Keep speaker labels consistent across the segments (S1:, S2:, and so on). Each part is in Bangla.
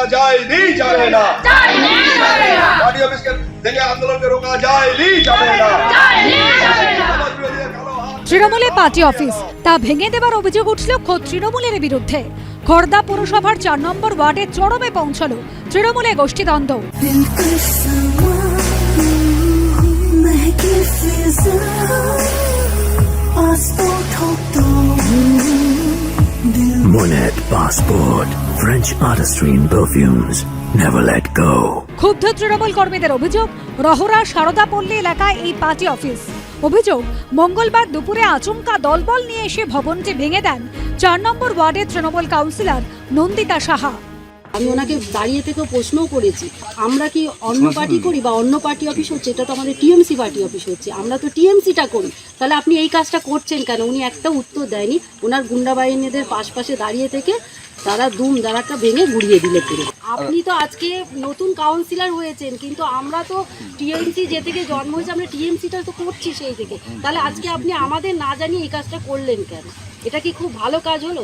S1: रोका जाएगी जाने ना, पार्टी ऑफिस के देंगे आंदोलन के रोका जाएगी जाने ना।
S2: তৃণমূলে পার্টি অফিস তা ভেঙে দেবার অভিযোগ উঠল খোদ তৃণমূলের বিরুদ্ধে। খড়দা পৌরসভার 4 নম্বর ওয়ার্ডে চরমে পৌঁছল তৃণমূলে গোষ্ঠীদ্বন্দ্ব।
S3: Monet Passport, French artistry in perfumes. Never let go.
S2: ক্ষুব্ধ তৃণমূল কর্মীদের অভিযোগ, রহরা সারদাপল্লী এলাকায় এই পার্টি অফিস। অভিযোগ, মঙ্গলবার দুপুরে আচমকা দলবল নিয়ে এসে ভবনটি ভেঙে দেন 4 নম্বর ওয়ার্ডের তৃণমূল কাউন্সিলর নন্দিতা সাহা।
S4: আমি ওনাকে দাঁড়িয়ে থেকেও প্রশ্নও করেছি, আমরা কি অন্য পার্টি করি বা অন্য পার্টি অফিস হচ্ছে? এটা তো আমাদের টিএমসি পার্টি অফিস হচ্ছে, আমরা তো টিএমসিটা করি, তাহলে আপনি এই কাজটা করছেন কেন? উনি একটা উত্তর দেয়নি। ওনার গুন্ডা বাহিনীদের পাশে দাঁড়িয়ে থেকে তারা দাঁড়াটা ভেঙে গুড়িয়ে দিলে পুরো। আপনি তো আজকে নতুন কাউন্সিলর হয়েছেন, কিন্তু আমরা তো টিএমসি যে থেকে জন্ম হয়েছে আমরা টিএমসিটা তো করছি সেই থেকে, তাহলে আজকে আপনি আমাদের না জানিয়ে এই কাজটা করলেন কেন? এটা কি খুব ভালো কাজ হলো?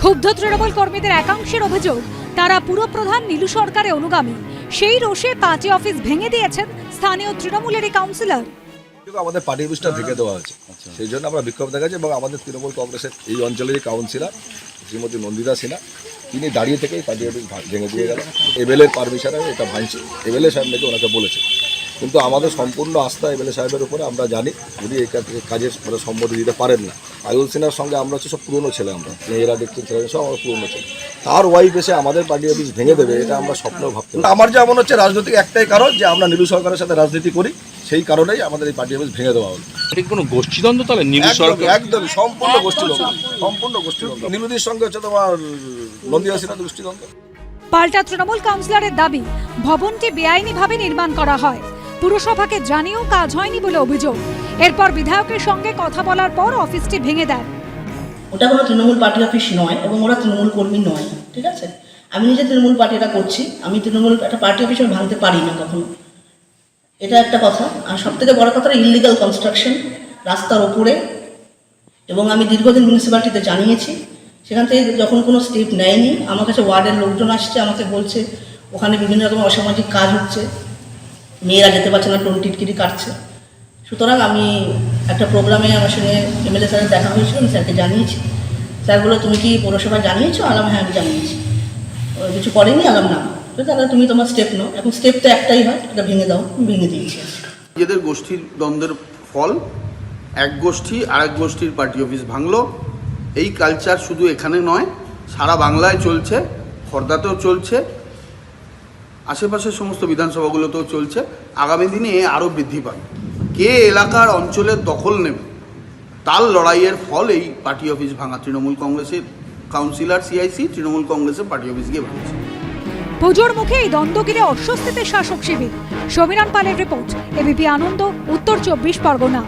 S2: ক্ষুব্ধ তৃণমূল কর্মীদের একাংশের অভিযোগ, তারা পুরপ্রধান নীলু সরকারের অনুগামী। সেই রোষে পার্টি অফিস ভেঙে দিয়েছেন স্থানীয় তৃণমূলের কাউন্সিলর।
S1: আমাদের পার্টি অফিসটা ভেঙে দেওয়া হয়েছে, সেই জন্য আমরা বিক্ষোভ দেখাচ্ছি। এবং আমাদের তৃণমূল কংগ্রেসের এই অঞ্চলেরই কাউন্সিলর শ্রীমতী নন্দিতা সিনহা, তিনি দাঁড়িয়ে থেকেই পার্টি অফিস ভেঙে দিয়ে গেলেন। এমএলএর পারমিশনে এটা ভাঙছে, এমএলএ সাহেব নাকি ওনাকে বলেছে। কিন্তু আমাদের সম্পূর্ণ আস্থা এমএলএ সাহেবের উপরে। আমরা জানি উনি এই কাজে সম্মতি দিতে পারেন না। আয়ুল সিনহার সঙ্গে আমরা হচ্ছে সব পুরনো ছেলে, আমরা মেয়েরা দেখতে ছেলে সব আমরা পুরনো ছেলে। তার ওয়াইফ এসে আমাদের পার্টি অফিস ভেঙে দেবে, এটা আমরা স্বপ্নেও ভাবতে পারি না। আমার যেমন হচ্ছে রাজনৈতিক একটাই কারণ, যে আমরা নীলু সরকারের সাথে রাজনীতি করি, সেই কারণেই আমাদের এই পার্টি অফিস ভেঙে দেওয়া হলো।
S5: কোনো গোষ্ঠীদ্বন্দ্ব তাহলে নীলু সরকার
S1: একদমই সম্পূর্ণ গোষ্ঠীদ্বন্দ্ব, সম্পূর্ণ গোষ্ঠীদ্বন্দ্ব। নীলুদির সঙ্গে হচ্ছে তোমার নন্দিতা সিনহার গোষ্ঠীদ্বন্দ্ব।
S2: পাল্টা তৃণমূল কাউন্সিলরের দাবি, ভবনটি বেআইনিভাবে নির্মাণ করা হয়, পুরসভাকে জানিয়েও কাজ হয়নি বলে অভিযোগ। এরপর বিধায়কের সঙ্গে কথা বলার পর অফিসটি ভেঙে দেন।
S6: ওটা কোনো তৃণমূল পার্টি অফিস নয় এবং ওরা তৃণমূল কর্মী নয়, ঠিক আছে? আমি নিজে তৃণমূল পার্টিটা করছি, আমি তৃণমূল একটা পার্টি অফিস আমি ভাঙতে পারি না কখনো, এটা একটা কথা। আর সবথেকে বড় কথা, ইললিগাল কনস্ট্রাকশন রাস্তার ওপরে। এবং আমি দীর্ঘদিন মিউনিসিপ্যালিটিতে জানিয়েছি, সেখান থেকে যখন কোনো স্টেপ নেয়নি। আমার কাছে ওয়ার্ডের লোকজন আসছে, আমাকে বলছে ওখানে বিভিন্ন রকম অসামাজিক কাজ হচ্ছে, মেয়েরা যেতে পারছে না, টোন টিটকিরি কাটছে। সুতরাং আমি একটা প্রোগ্রামে আমার সঙ্গে এমএলএ স্যারের দেখা হয়েছিল, আমি স্যারকে জানিয়েছি। স্যার বললো, তুমি কি পৌরসভায় জানিয়েছো? আলাম হ্যাঁ আমি জানিয়েছি। কিছু করেনি? আলাম না। তাহলে তুমি তোমার স্টেপ নাও। এখন স্টেপ তো একটাই হয়, এটা ভেঙে দাও। ভেঙে দিয়েছি।
S7: নিজেদের গোষ্ঠীর দ্বন্দ্বের ফল, এক গোষ্ঠী আরেক গোষ্ঠীর পার্টি অফিস ভাঙলো। এই কালচার শুধু এখানে নয়, সারা বাংলায় চলছে, খড়দাতেও চলছে, আশেপাশের সমস্ত বিধানসভাগুলোতেও চলছে। আগামী দিনে আরও বৃদ্ধি পাবে। কে এলাকার অঞ্চলের দখল নেবে, তার লড়াইয়ের ফল এই পার্টি অফিস ভাঙা। তৃণমূল কংগ্রেসের কাউন্সিলর সিআইসি তৃণমূল কংগ্রেসের পার্টি অফিস গিয়ে ভাঙছে।
S2: পুজোর মুখে এই দ্বন্দ্ব ঘিরে অস্বস্তিতে শাসক শিবির। সমীরণ পালের রিপোর্ট, এবিপি আনন্দ, উত্তর 24 পরগনা।